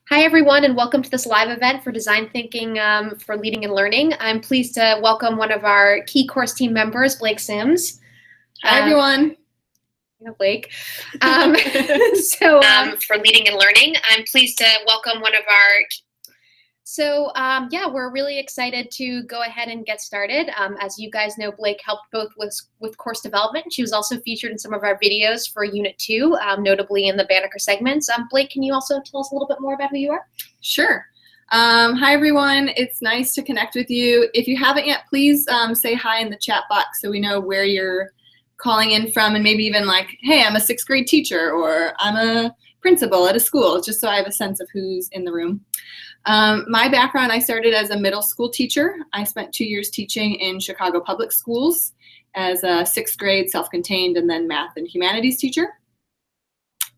Hi, everyone, and welcome to this live event for Design Thinking for Leading and Learning. I'm pleased to welcome one of our key course team members, Blake Sims. Hi, everyone. Blake. For Leading and Learning, I'm pleased to welcome one of our... we're really excited to go ahead and get started. As you guys know, Blake helped both with course development. She was also featured in some of our videos for Unit 2, notably in the Banneker segments. Blake, can you also tell us a little bit more about who you are? Sure. Hi, everyone. It's nice to connect with you. If you haven't yet, please say hi in the chat box so we know where you're calling in from, and maybe even like, hey, I'm a 6th grade teacher, or I'm a principal at a school, just so I have a sense of who's in the room. My background, I started as a middle school teacher. I spent 2 years teaching in Chicago public schools as a 6th grade self-contained and then math and humanities teacher.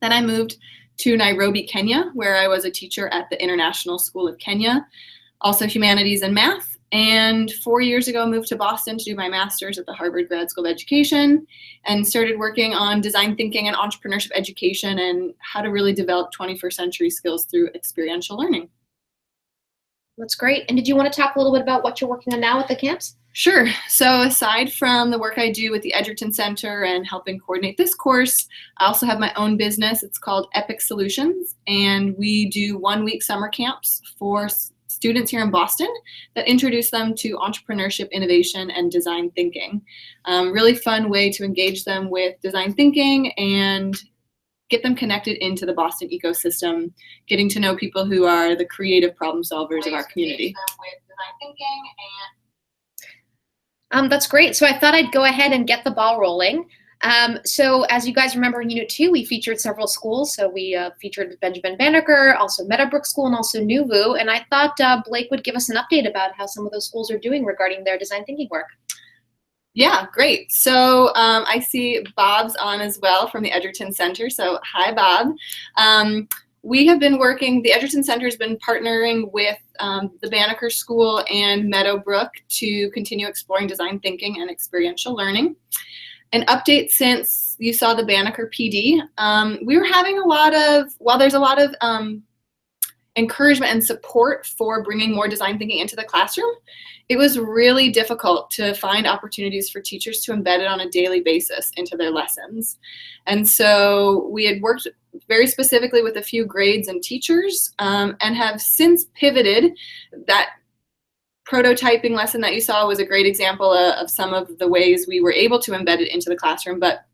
Then I moved to Nairobi, Kenya, where I was a teacher at the International School of Kenya, also humanities and math. And 4 years ago, moved to Boston to do my master's at the Harvard Grad School of Education and started working on design thinking and entrepreneurship education and how to really develop 21st century skills through experiential learning. That's great. And did you want to talk a little bit about what you're working on now with the camps? Sure. So aside from the work I do with the Edgerton Center and helping coordinate this course, I also have my own business. It's called Epic Solutions, and we do 1-week summer camps for students here in Boston that introduce them to entrepreneurship, innovation, and design thinking. Really fun way to engage them with design thinking and get them connected into the Boston ecosystem, getting to know people who are the creative problem solvers of our community. That's great. So I thought I'd go ahead and get the ball rolling. So as you guys remember, in Unit 2, we featured several schools. So we featured Benjamin Banneker, also Meadowbrook School, and also Nuvu. And I thought Blake would give us an update about how some of those schools are doing regarding their design thinking work. Yeah, great. So I see Bob's on as well from the Edgerton Center. So hi, Bob. We have been working, the Edgerton Center has been partnering with the Banneker School and Meadowbrook to continue exploring design thinking and experiential learning. An update since you saw the Banneker PD, we were having a lot of, while there's a lot of encouragement and support for bringing more design thinking into the classroom, it was really difficult to find opportunities for teachers to embed it on a daily basis into their lessons. And so we had worked very specifically with a few grades and teachers and have since pivoted. That prototyping lesson that you saw was a great example of some of the ways we were able to embed it into the classroom, but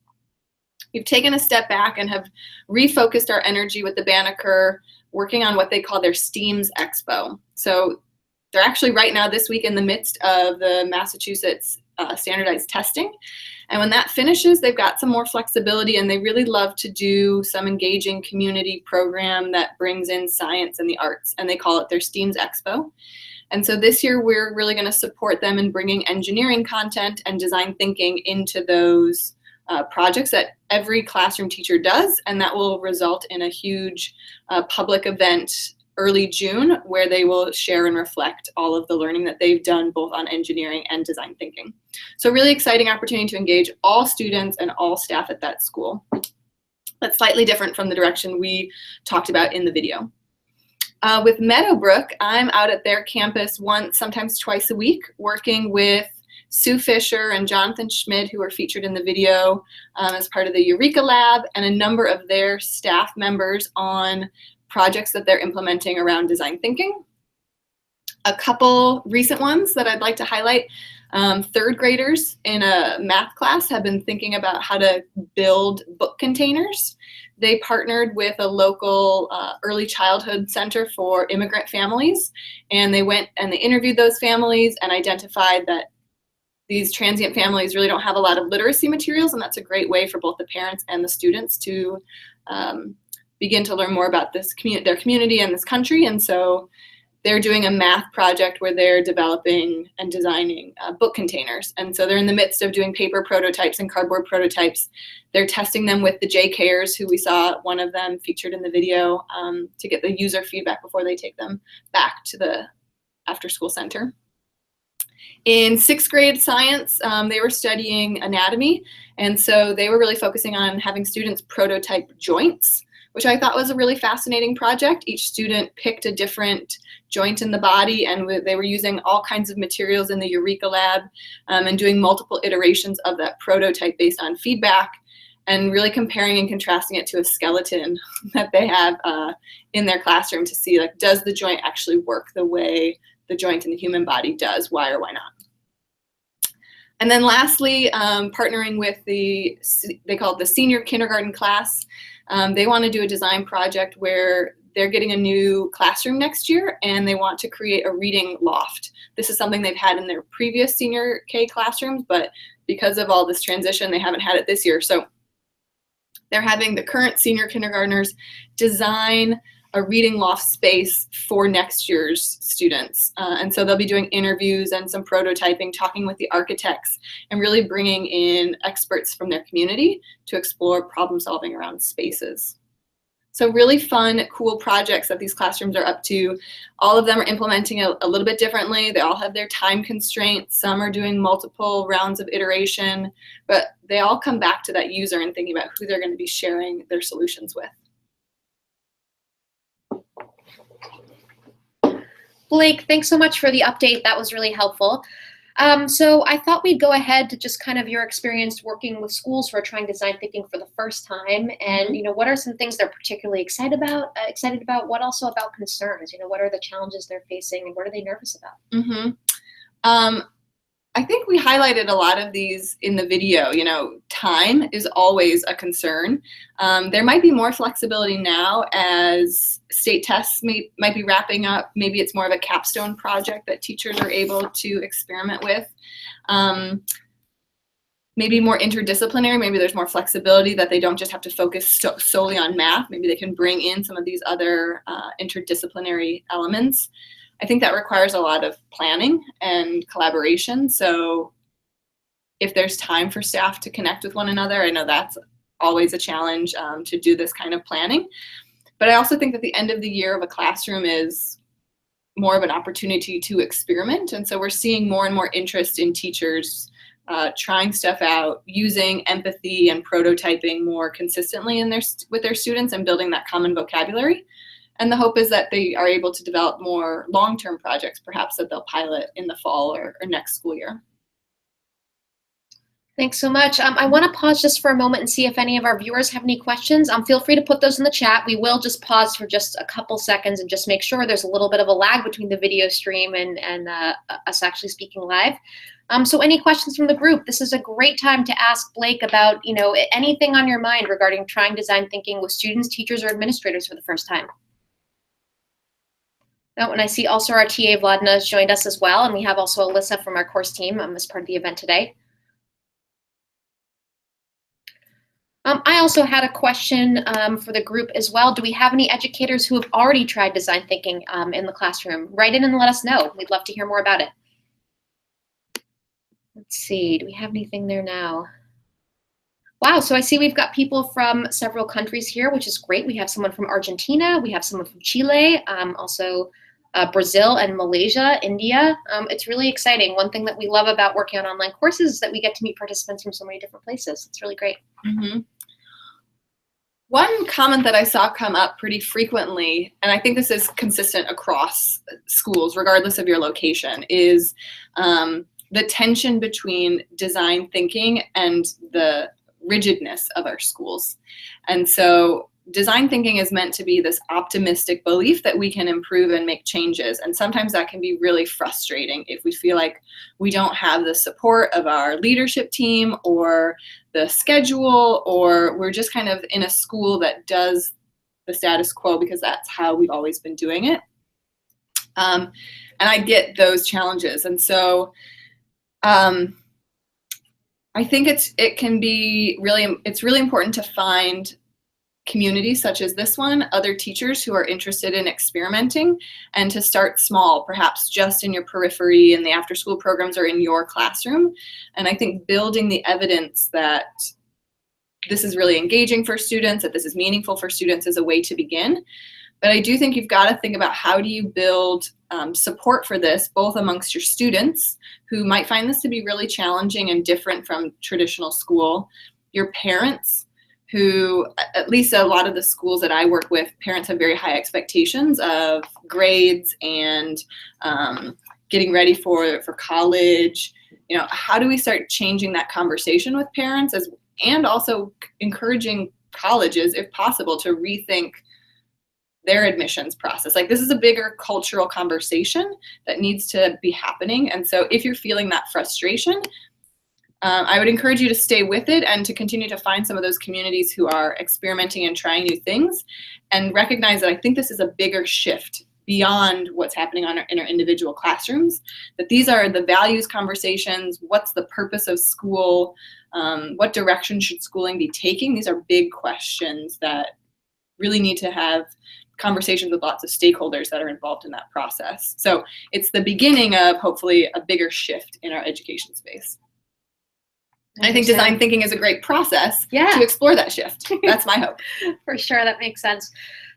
we've taken a step back and have refocused our energy with the Banneker, working on what they call their STEAMS Expo. So they're actually right now this week in the midst of the Massachusetts standardized testing. And when that finishes, they've got some more flexibility, and they really love to do some engaging community program that brings in science and the arts, and they call it their STEAMS Expo. And so this year, we're really going to support them in bringing engineering content and design thinking into those projects that every classroom teacher does, and that will result in a huge public event early June where they will share and reflect all of the learning that they've done both on engineering and design thinking. So really exciting opportunity to engage all students and all staff at that school. That's slightly different from the direction we talked about in the video. With Meadowbrook, I'm out at their campus once, sometimes twice a week, working with Sue Fisher and Jonathan Schmid, who are featured in the video as part of the Eureka Lab, and a number of their staff members on projects that they're implementing around design thinking. A couple recent ones that I'd like to highlight. 3rd graders in a math class have been thinking about how to build book containers. They partnered with a local early childhood center for immigrant families, and they went and they interviewed those families and identified that these transient families really don't have a lot of literacy materials, and that's a great way for both the parents and the students to begin to learn more about this their community and this country. And so they're doing a math project where they're developing and designing book containers. And so they're in the midst of doing paper prototypes and cardboard prototypes. They're testing them with the JKers, who we saw one of them featured in the video, to get the user feedback before they take them back to the after-school center. In 6th grade science, they were studying anatomy, and so they were really focusing on having students prototype joints which I thought was a really fascinating project. Each student picked a different joint in the body, and they were using all kinds of materials in the Eureka Lab and doing multiple iterations of that prototype based on feedback, and really comparing and contrasting it to a skeleton that they have in their classroom to see, like, does the joint actually work the way the joint in the human body does? Why or why not? And then lastly, partnering with they call it the senior kindergarten class. They want to do a design project where they're getting a new classroom next year, and they want to create a reading loft. This is something they've had in their previous senior K classrooms, but because of all this transition, they haven't had it this year. So they're having the current senior kindergartners design a reading loft space for next year's students. And so they'll be doing interviews and some prototyping, talking with the architects, and really bringing in experts from their community to explore problem solving around spaces. So really fun, cool projects that these classrooms are up to. All of them are implementing a little bit differently. They all have their time constraints. Some are doing multiple rounds of iteration, but they all come back to that user and thinking about who they're going to be sharing their solutions with. Blake, thanks so much for the update. That was really helpful. So I thought we'd go ahead to just kind of your experience working with schools who are trying design thinking for the first time, and what are some things they're particularly excited about? What also about concerns? What are the challenges they're facing, and what are they nervous about? I think we highlighted a lot of these in the video. Time is always a concern. There might be more flexibility now as state tests might be wrapping up. Maybe it's more of a capstone project that teachers are able to experiment with. Maybe more interdisciplinary. Maybe there's more flexibility that they don't just have to focus solely on math. Maybe they can bring in some of these other interdisciplinary elements. I think that requires a lot of planning and collaboration. So if there's time for staff to connect with one another, I know that's always a challenge to do this kind of planning. But I also think that the end of the year of a classroom is more of an opportunity to experiment. And so we're seeing more and more interest in teachers trying stuff out, using empathy and prototyping more consistently with their students and building that common vocabulary. And the hope is that they are able to develop more long-term projects, perhaps that they'll pilot in the fall or next school year. Thanks so much. I want to pause just for a moment and see if any of our viewers have any questions. Feel free to put those in the chat. We will just pause for just a couple seconds and just make sure there's a little bit of a lag between the video stream and us actually speaking live. So any questions from the group? This is a great time to ask Blake about anything on your mind regarding trying design thinking with students, teachers, or administrators for the first time. Oh, and I see also our TA Vladna has joined us as well, and we have also Alyssa from our course team as part of the event today. I also had a question for the group as well. Do we have any educators who have already tried design thinking in the classroom? Write in and let us know. We'd love to hear more about it. Let's see, do we have anything there now? Wow, so I see we've got people from several countries here, which is great. We have someone from Argentina, we have someone from Chile, also Brazil and Malaysia, India. It's really exciting. One thing that we love about working on online courses is that we get to meet participants from so many different places. It's really great. One comment that I saw come up pretty frequently, and I think this is consistent across schools, regardless of your location, is the tension between design thinking and the rigidness of our schools. And so design thinking is meant to be this optimistic belief that we can improve and make changes. And sometimes that can be really frustrating if we feel like we don't have the support of our leadership team or the schedule, or we're just kind of in a school that does the status quo because that's how we've always been doing it. And I get those challenges. And so I think it's really important to find communities such as this one, other teachers who are interested in experimenting, and to start small, perhaps just in your periphery, in the after-school programs, or in your classroom. And I think building the evidence that this is really engaging for students, that this is meaningful for students, is a way to begin. But I do think you've got to think about how do you build support for this, both amongst your students, who might find this to be really challenging and different from traditional school, your parents, who, at least a lot of the schools that I work with, parents have very high expectations of grades and getting ready for college. You know, how do we start changing that conversation with parents, and also encouraging colleges, if possible, to rethink their admissions process? Like, this is a bigger cultural conversation that needs to be happening. And so if you're feeling that frustration, I would encourage you to stay with it and to continue to find some of those communities who are experimenting and trying new things, and recognize that I think this is a bigger shift beyond what's happening in our individual classrooms, that these are the values conversations. What's the purpose of school? What direction should schooling be taking? These are big questions that really need to have conversations with lots of stakeholders that are involved in that process. So it's the beginning of hopefully a bigger shift in our education space. And I think design thinking is a great process to explore that shift. That's my hope. For sure, that makes sense.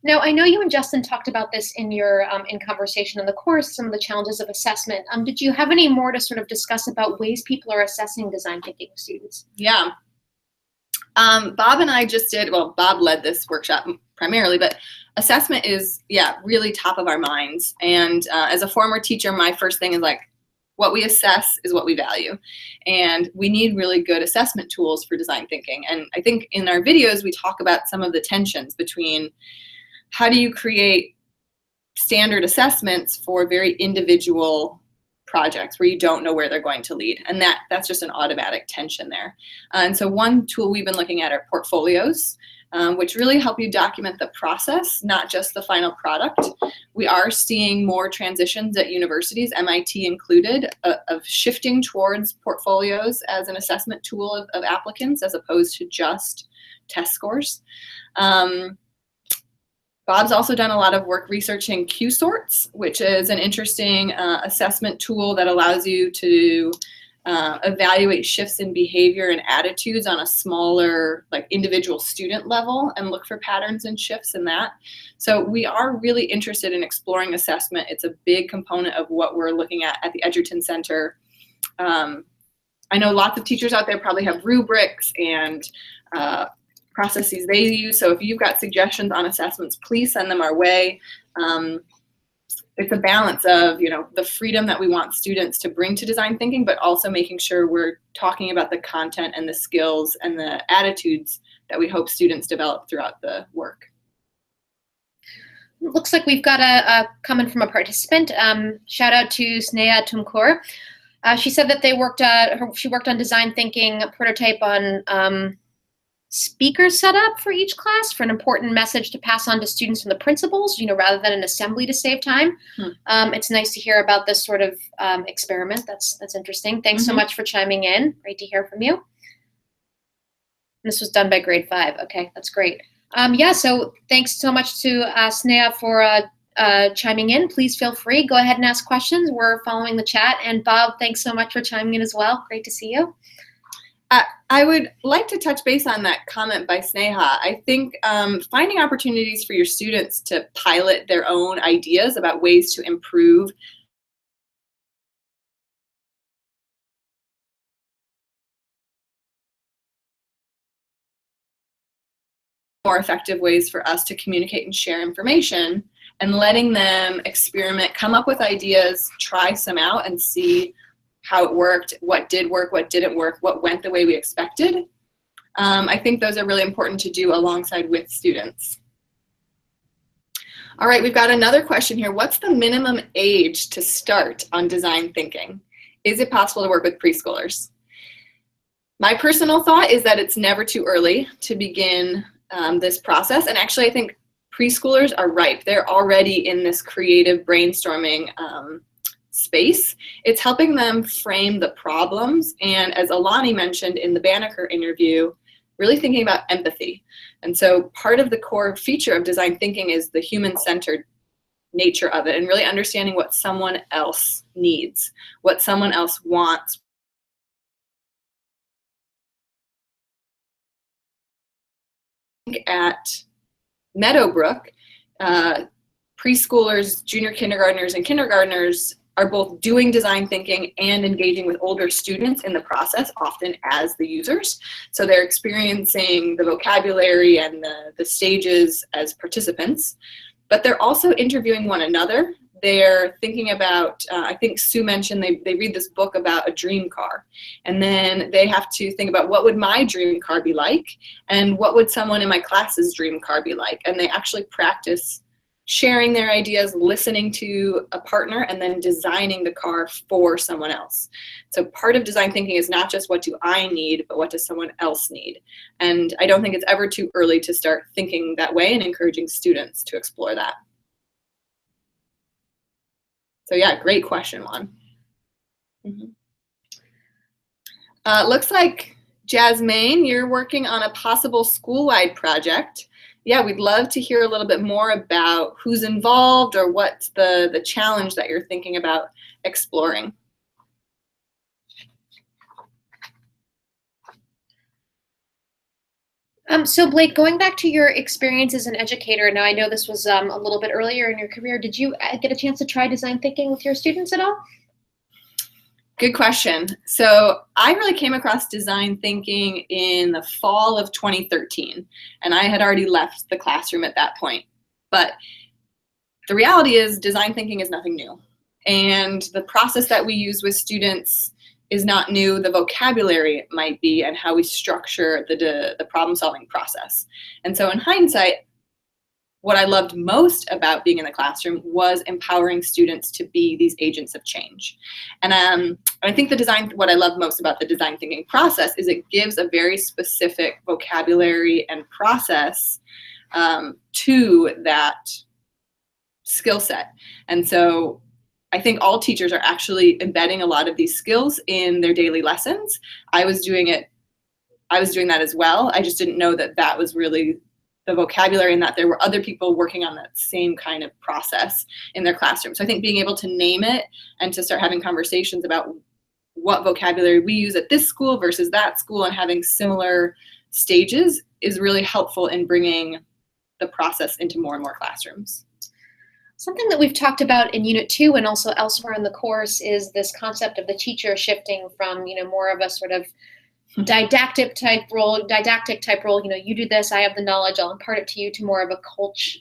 Now, I know you and Justin talked about this in your in conversation in the course, some of the challenges of assessment. Did you have any more to sort of discuss about ways people are assessing design thinking students? Yeah. Bob and I just did, well, Bob led this workshop primarily, but assessment is, really top of our minds. And as a former teacher, my first thing is like, what we assess is what we value. And we need really good assessment tools for design thinking. And I think in our videos, we talk about some of the tensions between how do you create standard assessments for very individual projects where you don't know where they're going to lead. And that's just an automatic tension there. And so one tool we've been looking at are portfolios, which really help you document the process, not just the final product. We are seeing more transitions at universities, MIT included, of shifting towards portfolios as an assessment tool of applicants as opposed to just test scores. Bob's also done a lot of work researching Q-sorts, which is an interesting assessment tool that allows you to evaluate shifts in behavior and attitudes on a smaller, like, individual student level and look for patterns and shifts in that. So we are really interested in exploring assessment. It's a big component of what we're looking at the Edgerton Center. I know lots of teachers out there probably have rubrics and processes they use. So if you've got suggestions on assessments, please send them our way. It's a balance of, the freedom that we want students to bring to design thinking, but also making sure we're talking about the content and the skills and the attitudes that we hope students develop throughout the work. Looks like we've got a comment from a participant. Shout out to Sneha Tumkur. She said that she worked on design thinking prototype on speaker setup for each class for an important message to pass on to students from the principals, rather than an assembly to save time. It's nice to hear about this sort of experiment. That's interesting. Thanks so much for chiming in. Great to hear from you. This was done by grade 5. Okay, that's great. So thanks so much to Sneha for chiming in. Please feel free. Go ahead and ask questions. We're following the chat. And Bob, thanks so much for chiming in as well. Great to see you. I would like to touch base on that comment by Sneha. I think finding opportunities for your students to pilot their own ideas about ways to improve more effective ways for us to communicate and share information, and letting them experiment, come up with ideas, try some out and see how it worked, what did work, what didn't work, what went the way we expected. I think those are really important to do alongside with students. All right, we've got another question here. What's the minimum age to start on design thinking? Is it possible to work with preschoolers? My personal thought is that it's never too early to begin this process. And actually, I think preschoolers are ripe. They're already in this creative brainstorming space. It's helping them frame the problems. And as Alani mentioned in the Banneker interview, really thinking about empathy. And so part of the core feature of design thinking is the human-centered nature of it, and really understanding what someone else needs, what someone else wants. At Meadowbrook, preschoolers, junior kindergartners, and kindergartners are both doing design thinking and engaging with older students in the process, often as the users. So they're experiencing the vocabulary and the stages as participants, but they're also interviewing one another. They're thinking about, I think Sue mentioned they read this book about a dream car, and then they have to think about, what would my dream car be like, and what would someone in my class's dream car be like, and they actually practice sharing their ideas, listening to a partner, and then designing the car for someone else. So part of design thinking is not just what do I need, but what does someone else need? And I don't think it's ever too early to start thinking that way and encouraging students to explore that. So yeah, great question, Juan. Looks like, Jasmine, you're working on a possible school-wide project. Yeah, we'd love to hear a little bit more about who's involved or what's the challenge that you're thinking about exploring. So Blake, going back to your experience as an educator, now I know this was a little bit earlier in your career, did you get a chance to try design thinking with your students at all? Good question. So I really came across design thinking in the fall of 2013, and I had already left the classroom at that point. But the reality is design thinking is nothing new. And the process that we use with students is not new. The vocabulary might be, and how we structure the problem-solving process. And so in hindsight, what I loved most about being in the classroom was empowering students to be these agents of change. And I think what I love most about the design thinking process is it gives a very specific vocabulary and process to that skill set. And so I think all teachers are actually embedding a lot of these skills in their daily lessons. I was doing that as well. I just didn't know that that was really the vocabulary, and that there were other people working on that same kind of process in their classroom. So I think being able to name it and to start having conversations about what vocabulary we use at this school versus that school and having similar stages is really helpful in bringing the process into more and more classrooms. Something that we've talked about in Unit 2 and also elsewhere in the course is this concept of the teacher shifting from, more of a sort of didactic type role, you do this, I have the knowledge, I'll impart it to you, to more of a coach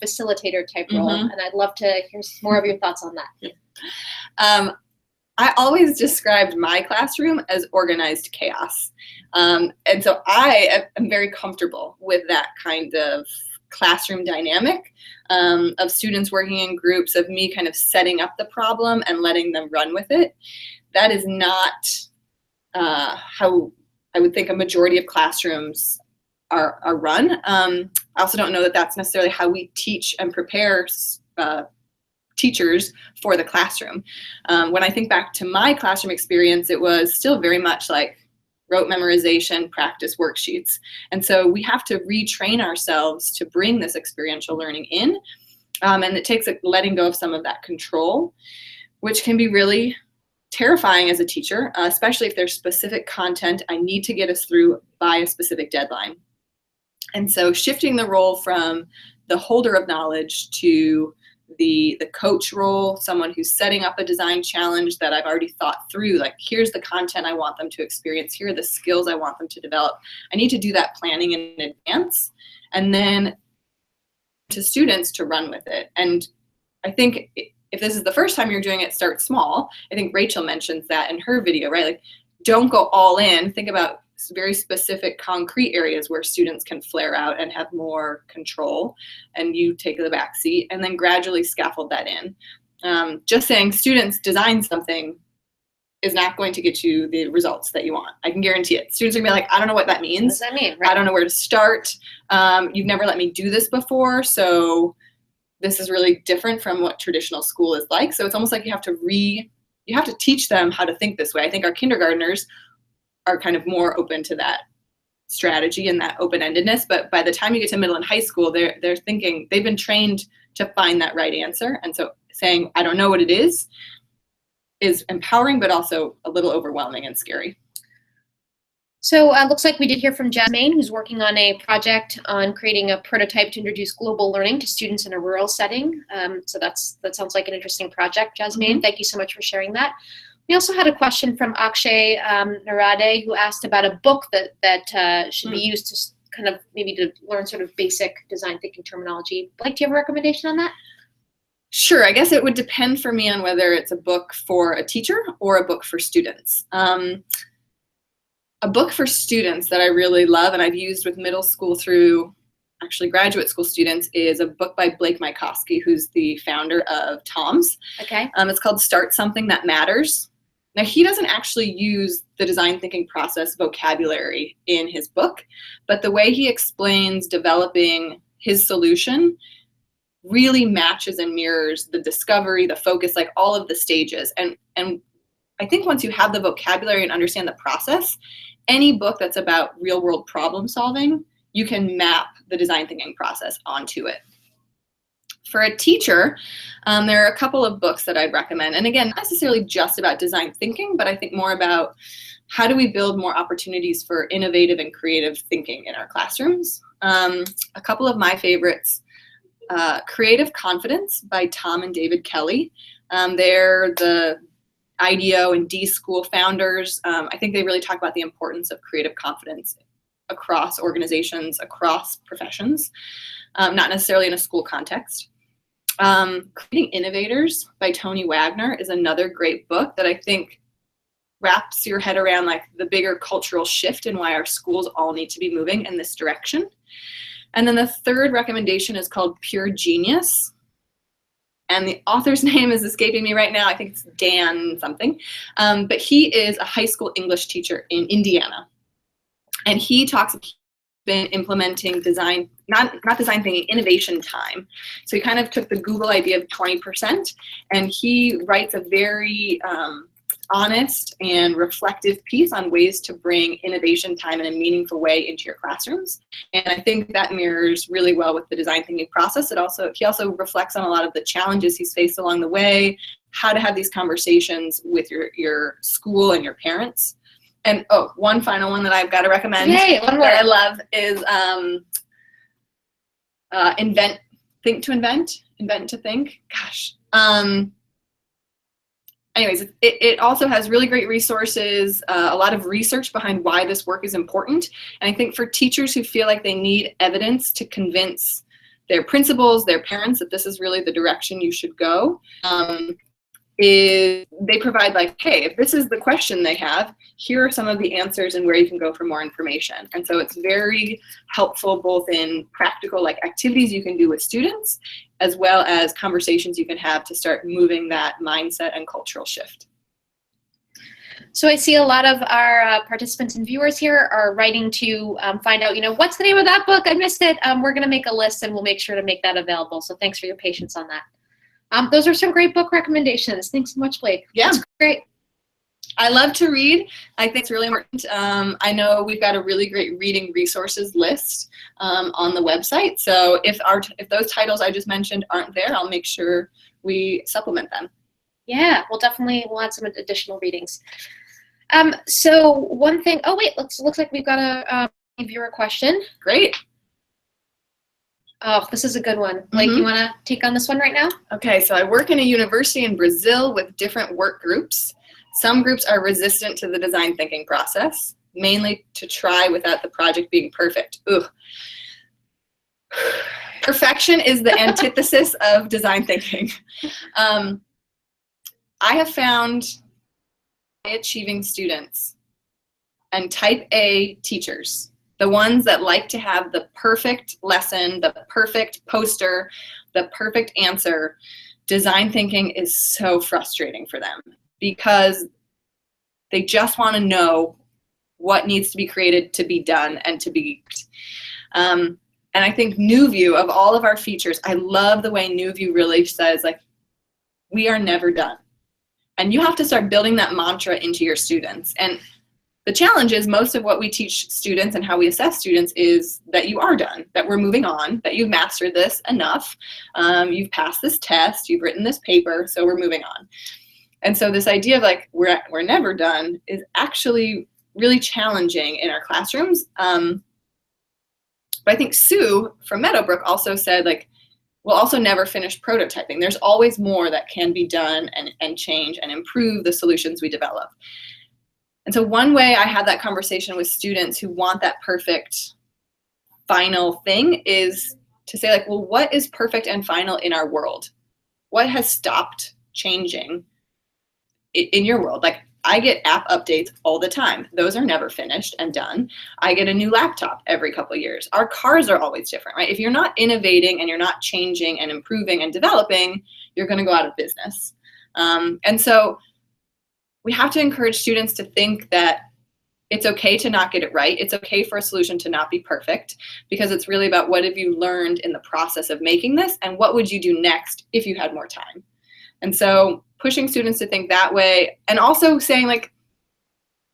facilitator type role. And I'd love to hear more of your thoughts on that. I always described my classroom as organized chaos. And so I am very comfortable with that kind of classroom dynamic of students working in groups, of me kind of setting up the problem and letting them run with it. That is not how I would think a majority of classrooms are run. I also don't know that that's necessarily how we teach and prepare teachers for the classroom. When I think back to my classroom experience, it was still very much like rote memorization, practice worksheets. And so we have to retrain ourselves to bring this experiential learning in. And it takes letting go of some of that control, which can be really terrifying as a teacher, especially if there's specific content I need to get us through by a specific deadline. And so shifting the role from the holder of knowledge to the coach role, someone who's setting up a design challenge that I've already thought through, like, here's the content I want them to experience, here are the skills I want them to develop. I need to do that planning in advance, and then to students to run with it. And I think if this is the first time you're doing it, start small. I think Rachel mentions that in her video, right? Like, don't go all in. Think about very specific, concrete areas where students can flare out and have more control, and you take the back seat, and then gradually scaffold that in. Just saying students design something is not going to get you the results that you want. I can guarantee it. Students are gonna be like, I don't know what that means. What does that mean? Right. I don't know where to start. You've never let me do this before, so this is really different from what traditional school is like. So it's almost like you have to teach them how to think this way. I think our kindergartners are kind of more open to that strategy and that open-endedness, but by the time you get to middle and high school, they're thinking, they've been trained to find that right answer. And so saying, I don't know what it is empowering, but also a little overwhelming and scary. So it looks like we did hear from Jasmine, who's working on a project on creating a prototype to introduce global learning to students in a rural setting. So that sounds like an interesting project, Jasmine. Thank you so much for sharing that. We also had a question from Akshay Narade, who asked about a book that should be used to kind of maybe to learn sort of basic design thinking terminology. Blake, do you have a recommendation on that? Sure, I guess it would depend for me on whether it's a book for a teacher or a book for students. A book for students that I really love and I've used with middle school through actually graduate school students is a book by Blake Mycoskie, who's the founder of TOMS. Okay. It's called Start Something That Matters. Now, he doesn't actually use the design thinking process vocabulary in his book, but the way he explains developing his solution really matches and mirrors the discovery, the focus, like all of the stages. And I think once you have the vocabulary and understand the process, any book that's about real world problem solving, you can map the design thinking process onto it. For a teacher, there are a couple of books that I'd recommend. And again, not necessarily just about design thinking, but I think more about how do we build more opportunities for innovative and creative thinking in our classrooms. A couple of my favorites, Creative Confidence by Tom and David Kelley. They're the IDEO and D School founders. I think they really talk about the importance of creative confidence across organizations, across professions, not necessarily in a school context. Creating Innovators by Tony Wagner is another great book that I think wraps your head around like the bigger cultural shift and why our schools all need to be moving in this direction. And then the third recommendation is called Pure Genius. And the author's name is escaping me right now. I think it's Dan something. But he is a high school English teacher in Indiana. And he talks about been implementing design, not design thinking, innovation time. So he kind of took the Google idea of 20%, and he writes a very honest and reflective piece on ways to bring innovation time in a meaningful way into your classrooms. And I think that mirrors really well with the design thinking process. He also reflects on a lot of the challenges he's faced along the way, how to have these conversations with your school and your parents. And one final one that I've got to recommend that I love is Think to Invent, Invent to Think. Gosh. Anyways, it also has really great resources, a lot of research behind why this work is important. And I think for teachers who feel like they need evidence to convince their principals, their parents that this is really the direction you should go, is they provide like, hey, if this is the question they have, here are some of the answers and where you can go for more information. And so it's very helpful both in practical like activities you can do with students, as well as conversations you can have to start moving that mindset and cultural shift. So I see a lot of our participants and viewers here are writing to find out, what's the name of that book? I missed it. We're going to make a list and we'll make sure to make that available. So thanks for your patience on that. Those are some great book recommendations. Thanks so much, Blake. Yeah. That's great. I love to read. I think it's really important. I know we've got a really great reading resources list on the website. So if those titles I just mentioned aren't there, I'll make sure we supplement them. Yeah, we'll add some additional readings. So one thing, looks like we've got a viewer question. Great. Oh, this is a good one. Blake, you want to take on this one right now? Okay, so I work in a university in Brazil with different work groups. Some groups are resistant to the design thinking process, mainly to try without the project being perfect. Ugh. Perfection is the antithesis of design thinking. I have found high-achieving students and type A teachers, the ones that like to have the perfect lesson, the perfect poster, the perfect answer, design thinking is so frustrating for them because they just want to know what needs to be created to be done and to be. And I think New View, of all of our features, I love the way New View really says, like, we are never done. And you have to start building that mantra into your students. And the challenge is most of what we teach students and how we assess students is that you are done, that we're moving on, that you've mastered this enough, you've passed this test, you've written this paper, so we're moving on. And so this idea of like we're never done is actually really challenging in our classrooms. But I think Sue from Meadowbrook also said, like, we'll also never finish prototyping. There's always more that can be done and change and improve the solutions we develop. And so one way I had that conversation with students who want that perfect final thing is to say, like, well, what is perfect and final in our world? What has stopped changing in your world? Like, I get app updates all the time. Those are never finished and done. I get a new laptop every couple of years. Our cars are always different, right? If you're not innovating and you're not changing and improving and developing, you're going to go out of business. And so we have to encourage students to think that it's okay to not get it right. It's okay for a solution to not be perfect, because it's really about what have you learned in the process of making this, and what would you do next if you had more time. And so pushing students to think that way, and also saying, like,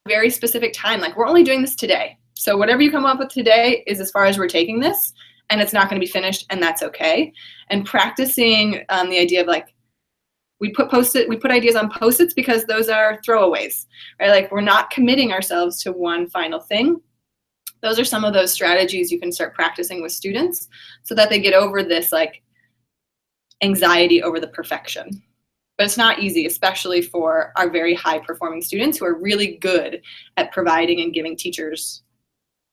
very specific time, like, we're only doing this today. So whatever you come up with today is as far as we're taking this, and it's not going to be finished, and that's okay. And practicing the idea of, like, we put ideas on Post-its because those are throwaways, right? Like, we're not committing ourselves to one final thing. Those are some of those strategies you can start practicing with students so that they get over this, like, anxiety over the perfection. But it's not easy, especially for our very high performing students who are really good at providing and giving teachers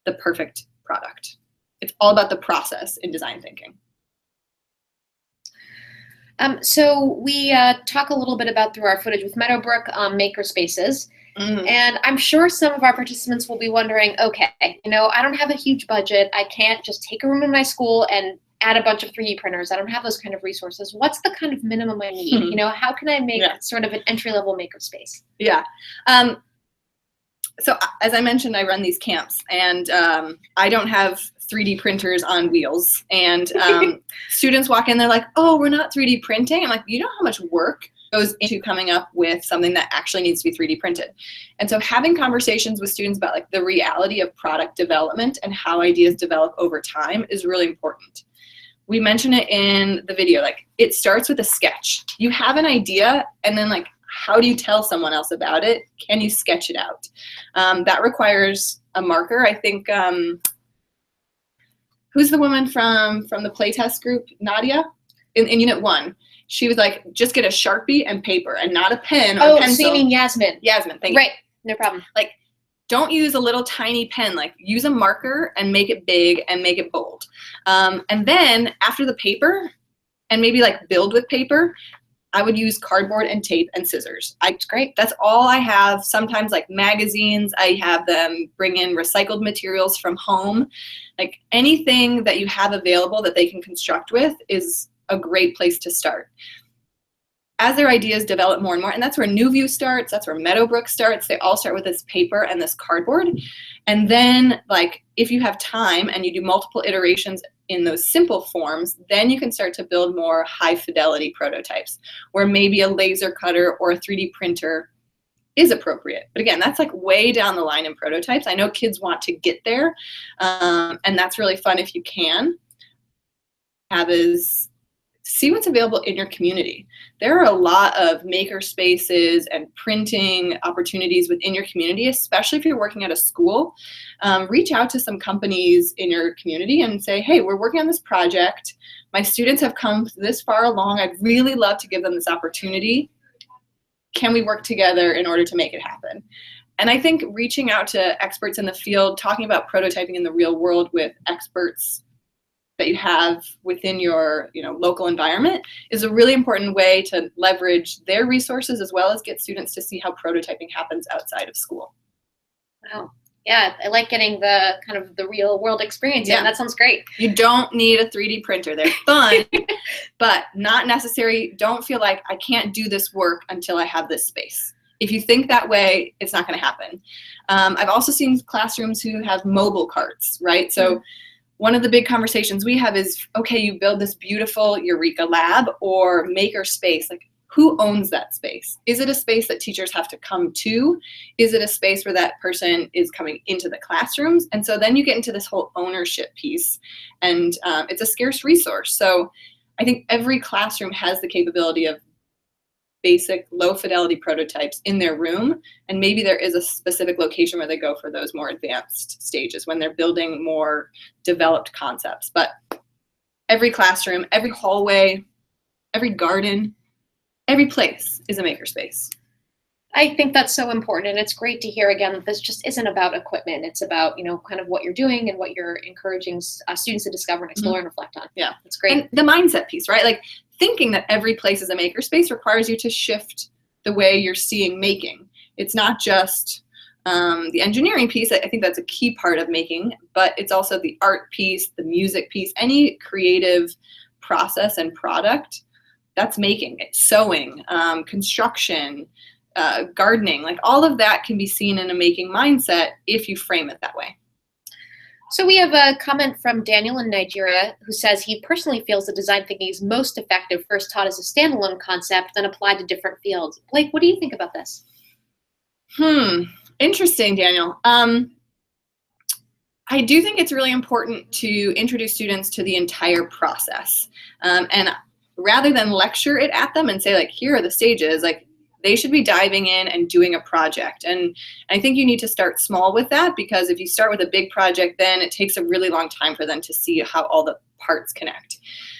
the perfect product. It's all about the process in design thinking. So we talk a little bit about, through our footage with Meadowbrook, maker spaces. Mm-hmm. And I'm sure some of our participants will be wondering, okay, you know, I don't have a huge budget. I can't just take a room in my school and add a bunch of 3D printers. I don't have those kind of resources. What's the kind of minimum I need? Mm-hmm. You know, how can I make sort of an entry-level maker space? Yeah. So as I mentioned, I run these camps, and I don't have 3D printers on wheels. And students walk in, they're like, oh, we're not 3D printing. I'm like, you know how much work goes into coming up with something that actually needs to be 3D printed? And so having conversations with students about, like, the reality of product development and how ideas develop over time is really important. We mention it in the video, like, it starts with a sketch. You have an idea, and then, like, how do you tell someone else about it? Can you sketch it out? That requires a marker. I think, who's the woman from the playtest group? Nadia, in Unit 1. She was like, just get a Sharpie and paper and not a pen or pencil. So you mean Yasmin. Yasmin, thank you. Right, no problem. Like, don't use a little tiny pen. Like, use a marker and make it big and make it bold. And then after the paper, and maybe, like, build with paper, I would use cardboard and tape and scissors. It's great. That's all I have. Sometimes, like, magazines, I have them bring in recycled materials from home. Like, anything that you have available that they can construct with is a great place to start. As their ideas develop more and more, and that's where New View starts, that's where Meadowbrook starts, they all start with this paper and this cardboard. And then, like, if you have time and you do multiple iterations in those simple forms, then you can start to build more high fidelity prototypes where maybe a laser cutter or a 3D printer is appropriate. But again, that's, like, way down the line in prototypes. I know kids want to get there, and that's really fun if you can. See what's available in your community. There are a lot of maker spaces and printing opportunities within your community, especially if you're working at a school. Reach out to some companies in your community and say, hey, we're working on this project. My students have come this far along. I'd really love to give them this opportunity. Can we work together in order to make it happen? And I think reaching out to experts in the field, talking about prototyping in the real world with experts that you have within your, you know, local environment is a really important way to leverage their resources, as well as get students to see how prototyping happens outside of school. Wow. Yeah, I like getting the kind of the real world experience. Yeah, that sounds great. You don't need a 3D printer. They're fun, but not necessary. Don't feel like I can't do this work until I have this space. If you think that way, it's not going to happen. I've also seen classrooms who have mobile carts, right? So one of the big conversations we have is, okay, you build this beautiful Eureka lab or maker space. Like, who owns that space? Is it a space that teachers have to come to? Is it a space where that person is coming into the classrooms? And so then you get into this whole ownership piece, and it's a scarce resource. So I think every classroom has the capability of basic low fidelity prototypes in their room, and maybe there is a specific location where they go for those more advanced stages when they're building more developed concepts. But every classroom, every hallway, every garden, every place is a makerspace. I think that's so important, and it's great to hear again that this just isn't about equipment. It's about, you know, kind of what you're doing and what you're encouraging students to discover and explore and reflect on. Yeah, that's great. And the mindset piece, right? Like thinking that every place is a makerspace requires you to shift the way you're seeing making. It's not just the engineering piece. I think that's a key part of making, but it's also the art piece, the music piece, any creative process and product that's making. It's sewing, construction, gardening, like all of that can be seen in a making mindset if you frame it that way. So we have a comment from Daniel in Nigeria who says he personally feels that design thinking is most effective first taught as a standalone concept, then applied to different fields. Blake, what do you think about this? Interesting, Daniel. I do think it's really important to introduce students to the entire process. And rather than lecture it at them and say, like, here are the stages, like, they should be diving in and doing a project. And I think you need to start small with that, because if you start with a big project, then it takes a really long time for them to see how all the parts connect.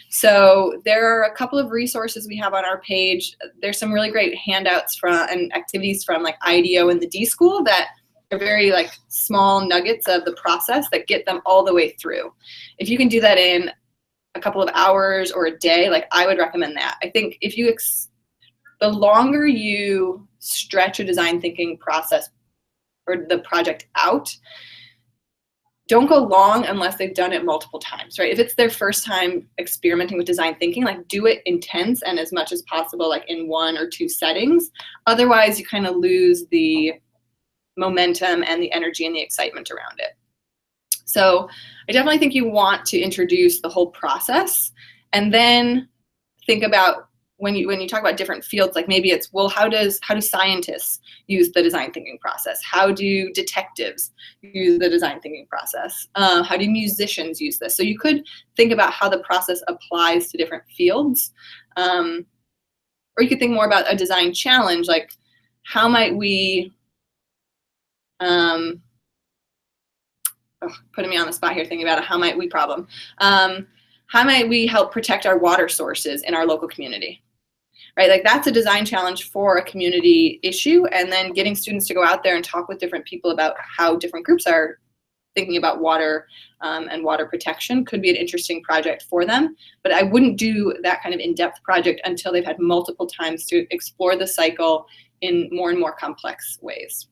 So there are a couple of resources we have on our page. There's some really great handouts and activities from like IDEO and the D School that are very like small nuggets of the process that get them all the way through. If you can do that in a couple of hours or a day, like I would recommend that. I think if you the longer you stretch a design thinking process or the project out, don't go long unless they've done it multiple times, right? If it's their first time experimenting with design thinking, like do it intense and as much as possible, like in 1 or 2 settings. Otherwise, you kind of lose the momentum and the energy and the excitement around it. So I definitely think you want to introduce the whole process and then think about when you talk about different fields, like maybe it's, well, how do scientists use the design thinking process? How do detectives use the design thinking process? How do musicians use this? So you could think about how the process applies to different fields. Or you could think more about a design challenge, like how might we, putting me on the spot here thinking about a how might we problem. How might we help protect our water sources in our local community? Right, like that's a design challenge for a community issue, and then getting students to go out there and talk with different people about how different groups are thinking about water and water protection could be an interesting project for them. But I wouldn't do that kind of in-depth project until they've had multiple times to explore the cycle in more and more complex ways.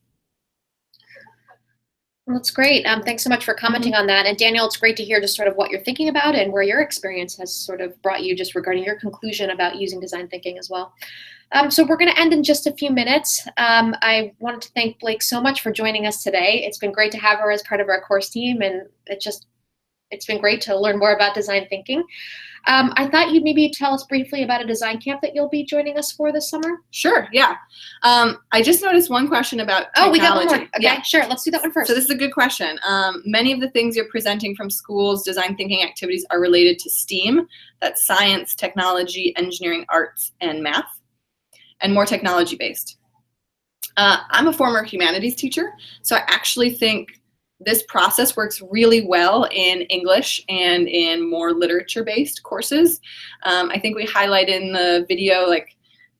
Well, that's great. Thanks so much for commenting on that. And Daniel, it's great to hear just sort of what you're thinking about and where your experience has sort of brought you just regarding your conclusion about using design thinking as well. So we're going to end in just a few minutes. I wanted to thank Blake so much for joining us today. It's been great to have her as part of our course team, and it's been great to learn more about design thinking. I thought you'd maybe tell us briefly about a design camp that you'll be joining us for this summer. Sure, yeah. I just noticed one question about technology. Oh, we got one more. Okay, yeah. Sure. Let's do that one first. So this is a good question. Many of the things you're presenting from schools' design thinking activities are related to STEAM. That's science, technology, engineering, arts, and math, and more technology-based. I'm a former humanities teacher, so I actually think this process works really well in English and in more literature-based courses. I think we highlight in the video, like,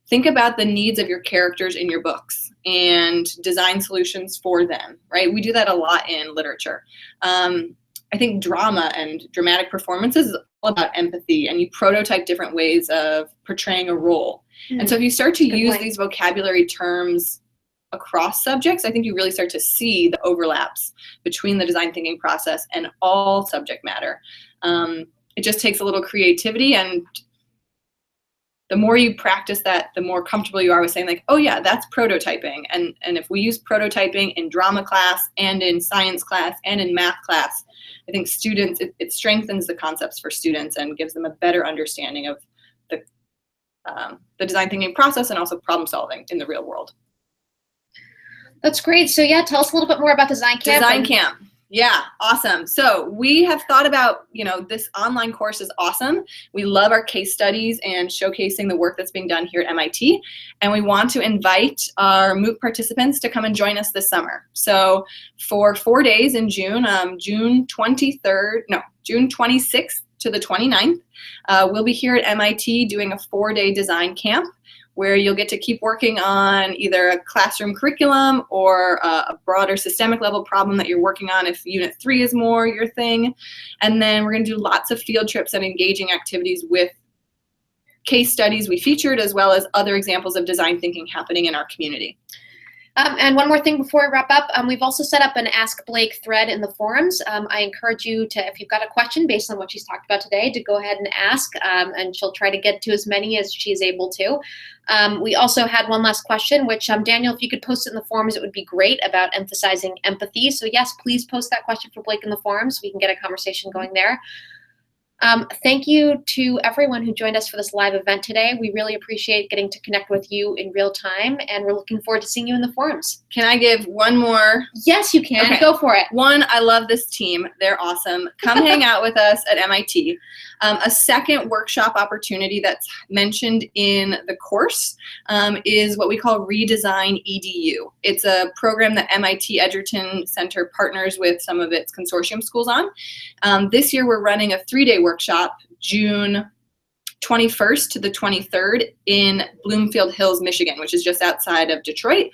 think about the needs of your characters in your books and design solutions for them, right? We do that a lot in literature. I think drama and dramatic performances is all about empathy, and you prototype different ways of portraying a role. And so if you start to use these vocabulary terms across subjects, I think you really start to see the overlaps between the design thinking process and all subject matter. It just takes a little creativity, and the more you practice that, the more comfortable you are with saying, like, oh yeah, that's prototyping. And if we use prototyping in drama class and in science class and in math class, I think students, it strengthens the concepts for students and gives them a better understanding of the design thinking process and also problem solving in the real world. That's great. So yeah, tell us a little bit more about DesignCamp. DesignCamp. Yeah, awesome. So we have thought about, this online course is awesome. We love our case studies and showcasing the work that's being done here at MIT. And we want to invite our MOOC participants to come and join us this summer. So for 4 days in June, June 26th to the 29th, we'll be here at MIT doing a 4-day design camp, where you'll get to keep working on either a classroom curriculum or a broader systemic level problem that you're working on if Unit 3 is more your thing. And then we're going to do lots of field trips and engaging activities with case studies we featured, as well as other examples of design thinking happening in our community. And one more thing before I wrap up, we've also set up an Ask Blake thread in the forums. I encourage you to, if you've got a question based on what she's talked about today, to go ahead and ask, and she'll try to get to as many as she's able to. We also had one last question, which Daniel, if you could post it in the forums, it would be great, about emphasizing empathy. So yes, please post that question for Blake in the forums so we can get a conversation going there. Thank you to everyone who joined us for this live event today. We really appreciate getting to connect with you in real time, and we're looking forward to seeing you in the forums. Can I give one more? Yes, you can. Okay. Go for it. One, I love this team. They're awesome. Come hang out with us at MIT. A second workshop opportunity that's mentioned in the course is what we call ReDesignEdu. It's a program that MIT Edgerton Center partners with some of its consortium schools on. This year we're running a 3-day workshop, June 21st to the 23rd in Bloomfield Hills, Michigan, which is just outside of Detroit.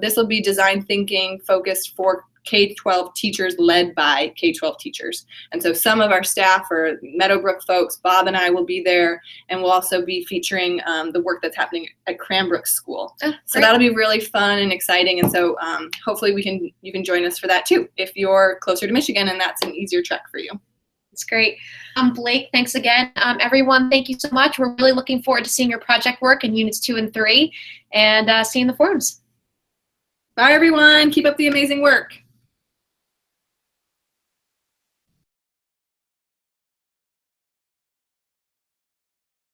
This will be design thinking focused for K-12 teachers, led by K-12 teachers. And so some of our staff are Meadowbrook folks. Bob and I will be there, and we'll also be featuring the work that's happening at Cranbrook School. Oh, so that'll be really fun and exciting. And so hopefully you can join us for that too, if you're closer to Michigan and that's an easier trek for you. That's great. Blake, thanks again. Everyone, thank you so much. We're really looking forward to seeing your project work in Units 2 and 3, and see you in the forums. Bye, everyone. Keep up the amazing work.